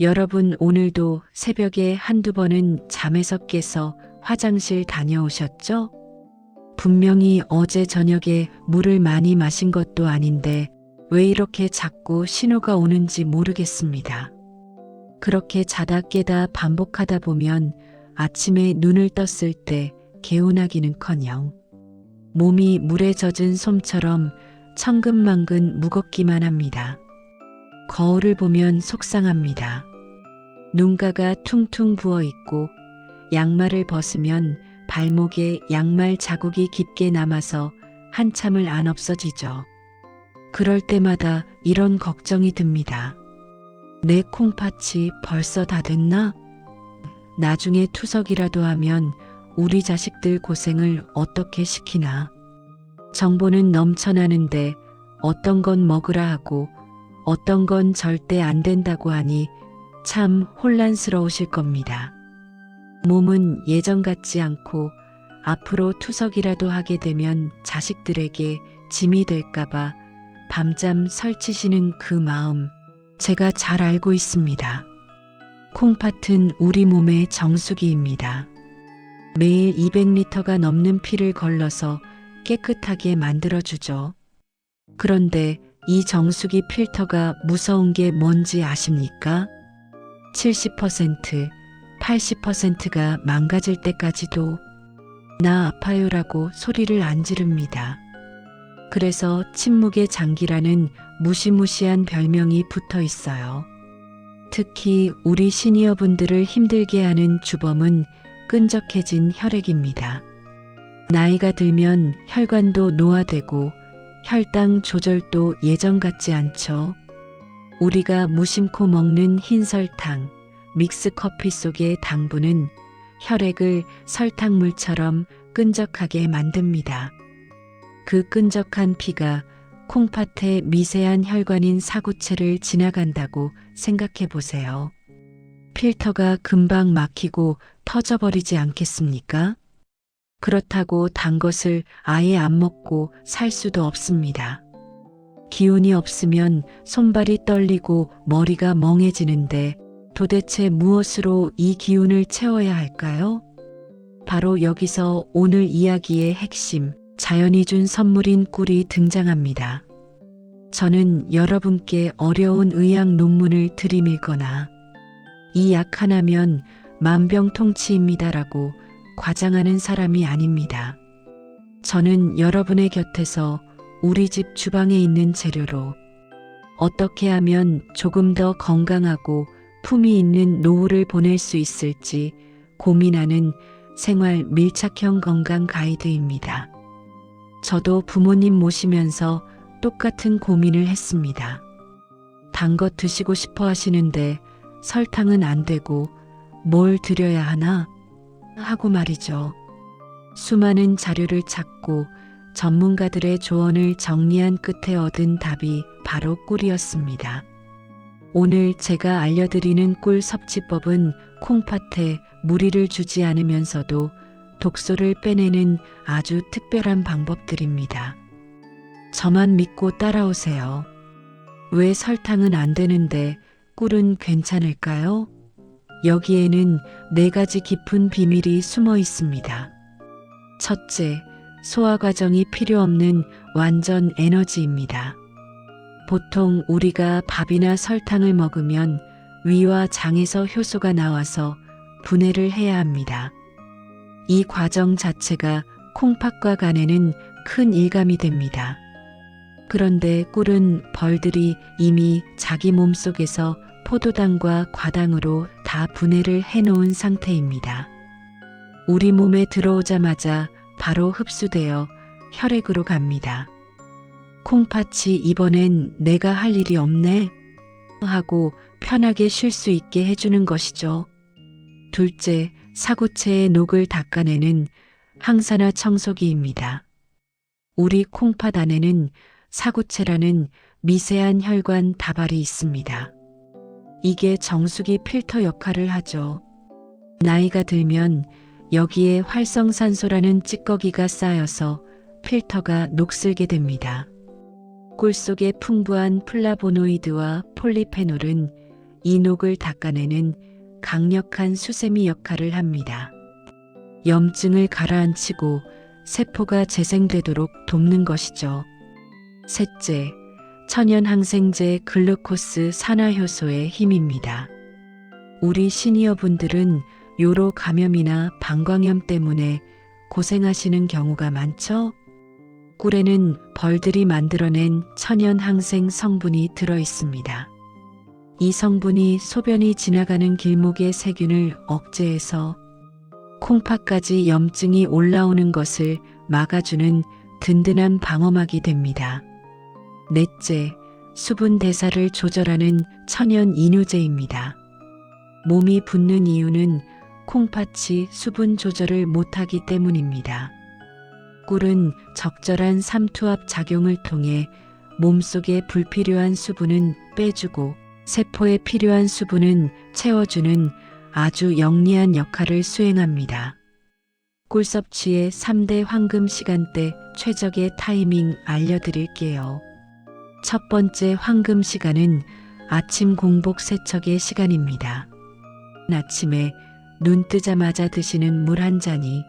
여러분 오늘도 새벽에 한두 번은 잠에서 깨서 화장실 다녀오셨죠? 분명히 어제 저녁에 물을 많이 마신 것도 아닌데 왜 이렇게 자꾸 신호가 오는지 모르겠습니다. 그렇게 자다 깨다 반복하다 보면 아침에 눈을 떴을 때 개운하기는커녕 몸이 물에 젖은 솜처럼 천근만근 무겁기만 합니다. 거울을 보면 속상합니다. 눈가가 퉁퉁 부어 있고 양말을 벗으면 발목에 양말 자국이 깊게 남아서 한참을 안 없어지죠. 그럴 때마다 이런 걱정이 듭니다. 내 콩팥이 벌써 다 됐나? 나중에 투석이라도 하면 우리 자식들 고생을 어떻게 시키나. 정보는 넘쳐나는데 어떤 건 먹으라 하고 어떤 건 절대 안 된다고 하니 참 혼란스러우실 겁니다. 몸은 예전 같지 않고 앞으로 투석이라도 하게 되면 자식들에게 짐이 될까봐 밤잠 설치시는 그 마음 제가 잘 알고 있습니다. 콩팥은 우리 몸의 정수기입니다. 매일 200리터가 넘는 피를 걸러서 깨끗하게 만들어주죠. 그런데 이 정수기 필터가 무서운 게 뭔지 아십니까? 70%, 80%가 망가질 때까지도 나 아파요라고 소리를 안 지릅니다. 그래서 침묵의 장기라는 무시무시한 별명이 붙어 있어요. 특히 우리 시니어분들을 힘들게 하는 주범은 끈적해진 혈액입니다. 나이가 들면 혈관도 노화되고 혈당 조절도 예전 같지 않죠. 우리가 무심코 먹는 흰 설탕, 믹스커피 속의 당분은 혈액을 설탕물처럼 끈적하게 만듭니다. 그 끈적한 피가 콩팥의 미세한 혈관인 사구체를 지나간다고 생각해 보세요. 필터가 금방 막히고 터져버리지 않겠습니까? 그렇다고 단 것을 아예 안 먹고 살 수도 없습니다. 기운이 없으면 손발이 떨리고 머리가 멍해지는데 도대체 무엇으로 이 기운을 채워야 할까요? 바로 여기서 오늘 이야기의 핵심, 자연이 준 선물인 꿀이 등장합니다. 저는 여러분께 어려운 의학 논문을 들이밀거나 이 약 하나면 만병통치입니다라고 과장하는 사람이 아닙니다. 저는 여러분의 곁에서 우리 집 주방에 있는 재료로 어떻게 하면 조금 더 건강하고 품위 있는 노후를 보낼 수 있을지 고민하는 생활 밀착형 건강 가이드입니다. 저도 부모님 모시면서 똑같은 고민을 했습니다. 단 것 드시고 싶어 하시는데 설탕은 안 되고 뭘 드려야 하나 하고 말이죠. 수많은 자료를 찾고 전문가들의 조언을 정리한 끝에 얻은 답이 바로 꿀이었습니다. 오늘 제가 알려드리는 꿀 섭취법은 콩팥에 무리를 주지 않으면서도 독소를 빼내는 아주 특별한 방법들입니다. 저만 믿고 따라오세요. 왜 설탕은 안 되는데 꿀은 괜찮을까요? 여기에는 4가지 깊은 비밀이 숨어 있습니다. 첫째, 소화 과정이 필요 없는 완전 에너지입니다. 보통 우리가 밥이나 설탕을 먹으면 위와 장에서 효소가 나와서 분해를 해야 합니다. 이 과정 자체가 콩팥과 간에는 큰 일감이 됩니다. 그런데 꿀은 벌들이 이미 자기 몸속에서 포도당과 과당으로 다 분해를 해놓은 상태입니다. 우리 몸에 들어오자마자 바로 흡수되어 혈액으로 갑니다. 콩팥이 이번엔 내가 할 일이 없네 하고 편하게 쉴 수 있게 해주는 것이죠. 둘째, 사구체의 녹을 닦아내는 항산화 청소기입니다. 우리 콩팥 안에는 사구체라는 미세한 혈관 다발이 있습니다. 이게 정수기 필터 역할을 하죠. 나이가 들면 여기에 활성산소라는 찌꺼기가 쌓여서 필터가 녹슬게 됩니다. 꿀 속의 풍부한 플라보노이드와 폴리페놀은 이 녹을 닦아내는 강력한 수세미 역할을 합니다. 염증을 가라앉히고 세포가 재생되도록 돕는 것이죠. 셋째, 천연 항생제 글루코스 산화효소의 힘입니다. 우리 시니어 분들은 요로 감염이나 방광염 때문에 고생하시는 경우가 많죠? 꿀에는 벌들이 만들어낸 천연 항생 성분이 들어 있습니다. 이 성분이 소변이 지나가는 길목의 세균을 억제해서 콩팥까지 염증이 올라오는 것을 막아주는 든든한 방어막이 됩니다. 넷째, 수분 대사를 조절하는 천연 이뇨제입니다. 몸이 붓는 이유는 콩팥이 수분 조절을 못하기 때문입니다. 꿀은 적절한 삼투압 작용을 통해 몸속에 불필요한 수분은 빼주고 세포에 필요한 수분은 채워주는 아주 영리한 역할을 수행합니다. 꿀 섭취의 3대 황금 시간대 최적의 타이밍 알려드릴게요. 첫 번째 황금 시간은 아침 공복 세척의 시간입니다. 아침에 눈 뜨자마자 드시는 물 한 잔이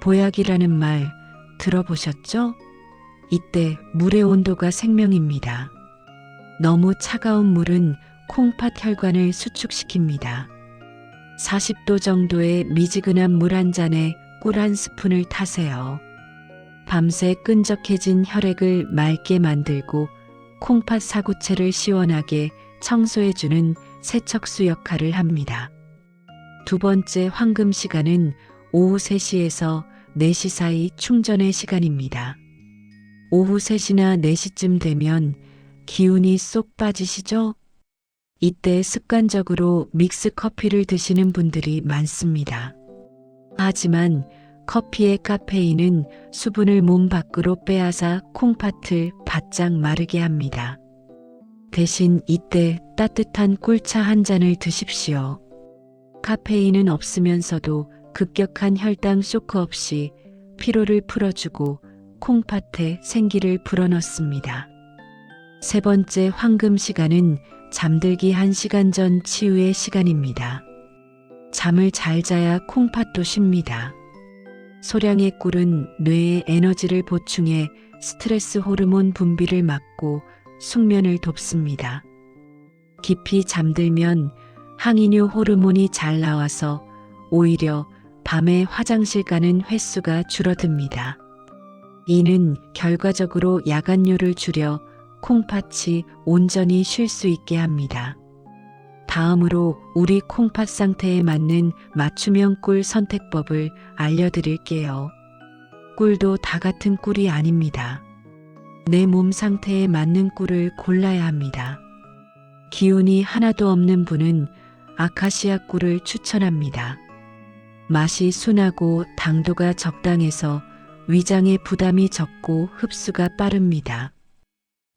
보약이라는 말 들어보셨죠? 이때 물의 온도가 생명입니다. 너무 차가운 물은 콩팥 혈관을 수축시킵니다. 40도 정도의 미지근한 물 한 잔에 꿀 한 스푼을 타세요. 밤새 끈적해진 혈액을 맑게 만들고 콩팥 사구체를 시원하게 청소해주는 세척수 역할을 합니다. 두 번째 황금 시간은 오후 3시에서 4시 사이 충전의 시간입니다. 오후 3시나 4시쯤 되면 기운이 쏙 빠지시죠? 이때 습관적으로 믹스 커피를 드시는 분들이 많습니다. 하지만 커피의 카페인은 수분을 몸 밖으로 빼앗아 콩팥을 바짝 마르게 합니다. 대신 이때 따뜻한 꿀차 한 잔을 드십시오. 카페인은 없으면서도 급격한 혈당 쇼크 없이 피로를 풀어주고 콩팥에 생기를 불어넣습니다. 세 번째 황금 시간은 잠들기 1시간 전 치유의 시간입니다. 잠을 잘 자야 콩팥도 쉽니다. 소량의 꿀은 뇌의 에너지를 보충해 스트레스 호르몬 분비를 막고 숙면을 돕습니다. 깊이 잠들면 항이뇨 호르몬이 잘 나와서 오히려 밤에 화장실 가는 횟수가 줄어듭니다. 이는 결과적으로 야간뇨를 줄여 콩팥이 온전히 쉴 수 있게 합니다. 다음으로 우리 콩팥 상태에 맞는 맞춤형 꿀 선택법을 알려드릴게요. 꿀도 다 같은 꿀이 아닙니다. 내 몸 상태에 맞는 꿀을 골라야 합니다. 기운이 하나도 없는 분은 아카시아 꿀을 추천합니다. 맛이 순하고 당도가 적당해서 위장에 부담이 적고 흡수가 빠릅니다.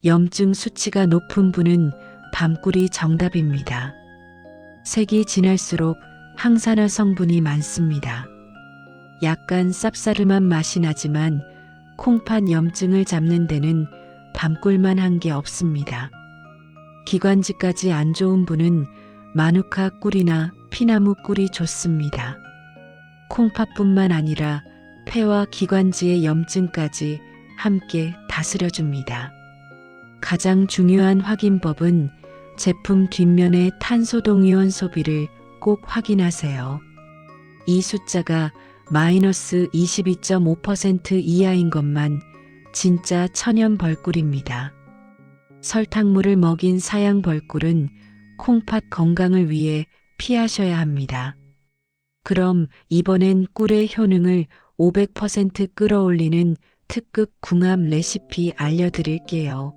염증 수치가 높은 분은 밤꿀이 정답입니다. 색이 진할수록 항산화 성분이 많습니다. 약간 쌉싸름한 맛이 나지만 콩팥 염증을 잡는 데는 밤꿀만 한 게 없습니다. 기관지까지 안 좋은 분은 마누카 꿀이나 피나무 꿀이 좋습니다. 콩팥뿐만 아니라 폐와 기관지의 염증까지 함께 다스려줍니다. 가장 중요한 확인법은 제품 뒷면의 탄소 동위원 소비를 꼭 확인하세요. 이 숫자가 마이너스 22.5% 이하인 것만 진짜 천연 벌꿀입니다. 설탕물을 먹인 사양 벌꿀은 콩팥 건강을 위해 피하셔야 합니다. 그럼 이번엔 꿀의 효능을 500% 끌어올리는 특급 궁합 레시피 알려드릴게요.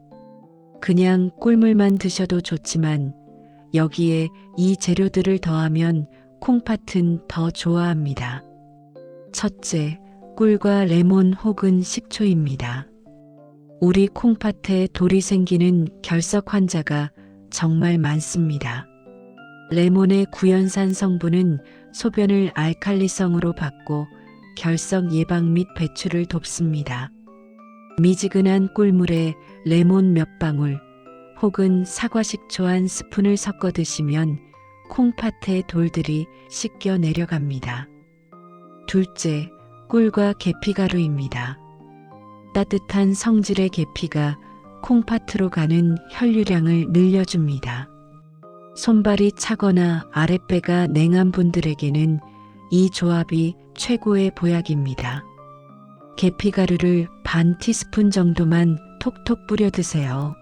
그냥 꿀물만 드셔도 좋지만 여기에 이 재료들을 더하면 콩팥은 더 좋아합니다. 첫째, 꿀과 레몬 혹은 식초입니다. 우리 콩팥에 돌이 생기는 결석 환자가 정말 많습니다. 레몬의 구연산 성분은 소변을 알칼리성으로 바꿔 결석 예방 및 배출을 돕습니다. 미지근한 꿀물에 레몬 몇 방울 혹은 사과식초 한 스푼을 섞어 드시면 콩팥의 돌들이 씻겨 내려갑니다. 둘째, 꿀과 계피가루입니다. 따뜻한 성질의 계피가 콩팥으로 가는 혈류량을 늘려줍니다. 손발이 차거나 아랫배가 냉한 분들에게는 이 조합이 최고의 보약입니다. 계피가루를 반 티스푼 정도만 톡톡 뿌려 드세요.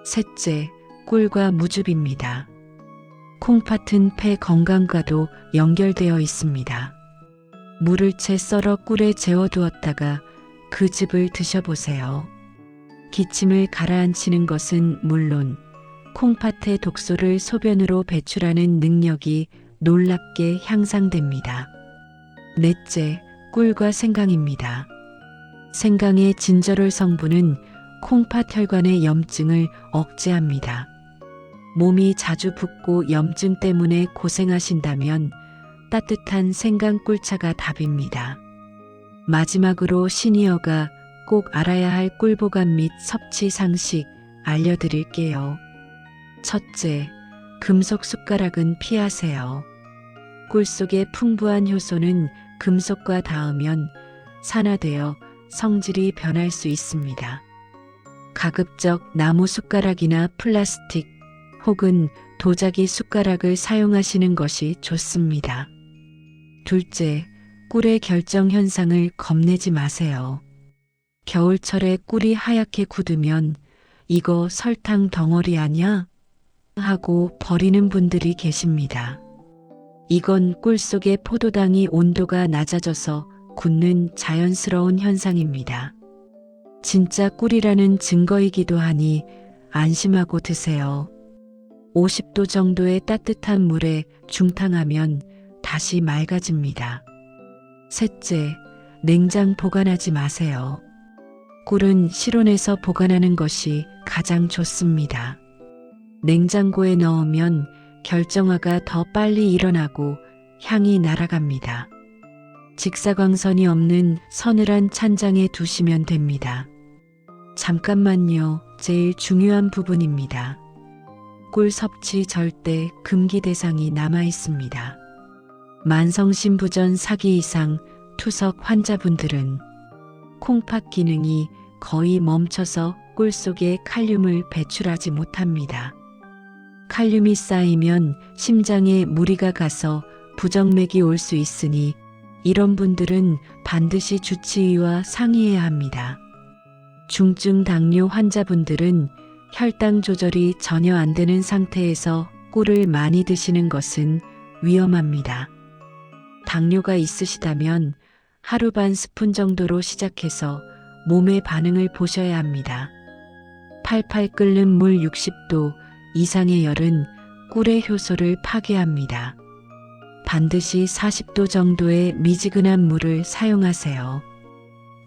셋째, 꿀과 무즙입니다. 콩팥은 폐 건강과도 연결되어 있습니다. 물을 채 썰어 꿀에 재워두었다가 그 즙을 드셔보세요. 기침을 가라앉히는 것은 물론 콩팥의 독소를 소변으로 배출하는 능력이 놀랍게 향상됩니다. 넷째, 꿀과 생강입니다. 생강의 진저롤 성분은 콩팥 혈관의 염증을 억제합니다. 몸이 자주 붓고 염증 때문에 고생하신다면 따뜻한 생강 꿀차가 답입니다. 마지막으로 시니어가 꼭 알아야 할 꿀보관 및 섭취 상식 알려드릴게요. 첫째, 금속 숟가락은 피하세요. 꿀 속의 풍부한 효소는 금속과 닿으면 산화되어 성질이 변할 수 있습니다. 가급적 나무 숟가락이나 플라스틱 혹은 도자기 숟가락을 사용하시는 것이 좋습니다. 둘째, 꿀의 결정 현상을 겁내지 마세요. 겨울철에 꿀이 하얗게 굳으면 이거 설탕 덩어리 아냐? 하고 버리는 분들이 계십니다. 이건 꿀 속의 포도당이 온도가 낮아져서 굳는 자연스러운 현상입니다. 진짜 꿀이라는 증거이기도 하니 안심하고 드세요. 50도 정도의 따뜻한 물에 중탕하면 다시 맑아집니다. 셋째, 냉장 보관하지 마세요. 꿀은 실온에서 보관하는 것이 가장 좋습니다. 냉장고에 넣으면 결정화가 더 빨리 일어나고 향이 날아갑니다. 직사광선이 없는 서늘한 찬장에 두시면 됩니다. 잠깐만요, 제일 중요한 부분입니다. 꿀 섭취 절대 금기 대상이 남아 있습니다. 만성신부전 4기 이상 투석 환자분들은 콩팥 기능이 거의 멈춰서 꿀 속에 칼륨을 배출하지 못합니다. 칼륨이 쌓이면 심장에 무리가 가서 부정맥이 올 수 있으니 이런 분들은 반드시 주치의와 상의해야 합니다. 중증 당뇨 환자분들은 혈당 조절이 전혀 안 되는 상태에서 꿀을 많이 드시는 것은 위험합니다. 당뇨가 있으시다면 하루 반 스푼 정도로 시작해서 몸의 반응을 보셔야 합니다. 팔팔 끓는 물 60도 이상의 열은 꿀의 효소를 파괴합니다. 반드시 40도 정도의 미지근한 물을 사용하세요.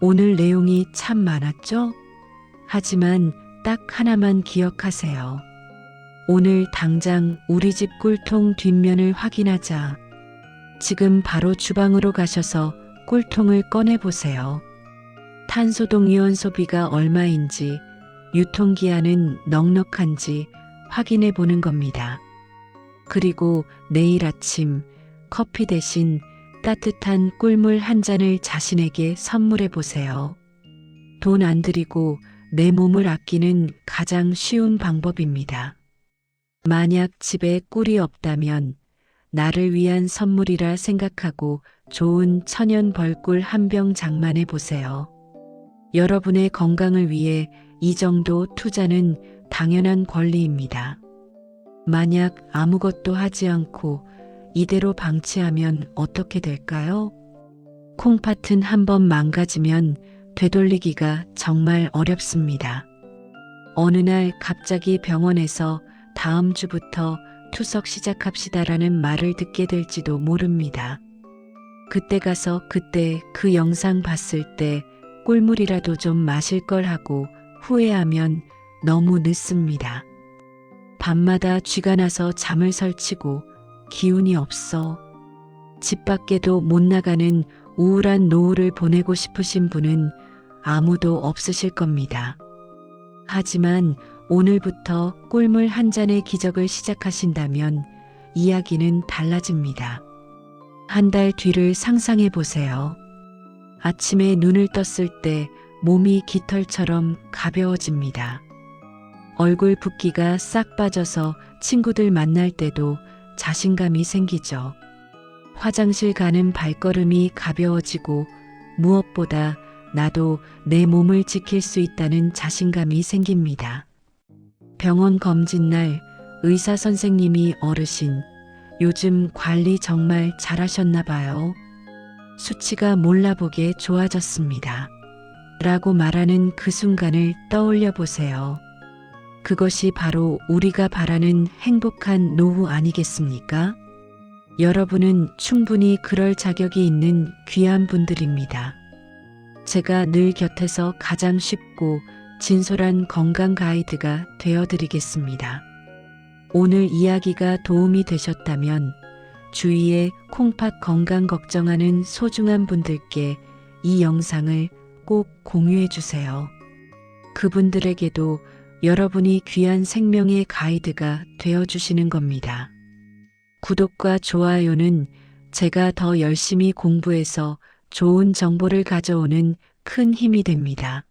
오늘 내용이 참 많았죠? 하지만 딱 하나만 기억하세요. 오늘 당장 우리 집 꿀통 뒷면을 확인하자. 지금 바로 주방으로 가셔서 꿀통을 꺼내보세요. 탄소 동위원 소비가 얼마인지, 유통기한은 넉넉한지 확인해 보는 겁니다. 그리고 내일 아침 커피 대신 따뜻한 꿀물 한 잔을 자신에게 선물해 보세요. 돈 안 들이고 내 몸을 아끼는 가장 쉬운 방법입니다. 만약 집에 꿀이 없다면 나를 위한 선물이라 생각하고 좋은 천연 벌꿀 한 병 장만해 보세요. 여러분의 건강을 위해 이 정도 투자는 당연한 권리입니다. 만약 아무것도 하지 않고 이대로 방치하면 어떻게 될까요? 콩팥은 한번 망가지면 되돌리기가 정말 어렵습니다. 어느 날 갑자기 병원에서 다음 주부터 투석 시작합시다라는 말을 듣게 될지도 모릅니다. 그때 가서 그때 그 영상 봤을 때 꿀물이라도 좀 마실 걸 하고 후회하면 너무 늦습니다. 밤마다 쥐가 나서 잠을 설치고 기운이 없어 집 밖에도 못 나가는 우울한 노후를 보내고 싶으신 분은 아무도 없으실 겁니다. 하지만 오늘부터 꿀물 한 잔의 기적을 시작하신다면 이야기는 달라집니다. 한 달 뒤를 상상해 보세요. 아침에 눈을 떴을 때 몸이 깃털처럼 가벼워집니다. 얼굴 붓기가 싹 빠져서 친구들 만날 때도 자신감이 생기죠. 화장실 가는 발걸음이 가벼워지고 무엇보다 나도 내 몸을 지킬 수 있다는 자신감이 생깁니다. 병원 검진 날 의사 선생님이 어르신, 요즘 관리 정말 잘하셨나 봐요. 수치가 몰라보게 좋아졌습니다. 라고 말하는 그 순간을 떠올려 보세요. 그것이 바로 우리가 바라는 행복한 노후 아니겠습니까? 여러분은 충분히 그럴 자격이 있는 귀한 분들입니다. 제가 늘 곁에서 가장 쉽고 진솔한 건강 가이드가 되어드리겠습니다. 오늘 이야기가 도움이 되셨다면 주위에 콩팥 건강 걱정하는 소중한 분들께 이 영상을 꼭 공유해 주세요. 그분들에게도 여러분이 귀한 생명의 가이드가 되어주시는 겁니다. 구독과 좋아요는 제가 더 열심히 공부해서 좋은 정보를 가져오는 큰 힘이 됩니다.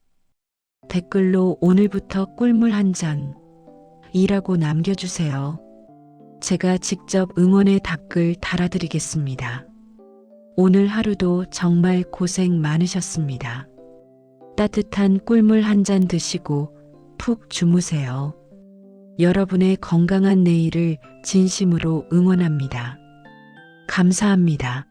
댓글로 오늘부터 꿀물 한 잔이라고 남겨주세요. 제가 직접 응원의 답글 달아드리겠습니다. 오늘 하루도 정말 고생 많으셨습니다. 따뜻한 꿀물 한 잔 드시고 푹 주무세요. 여러분의 건강한 내일을 진심으로 응원합니다. 감사합니다.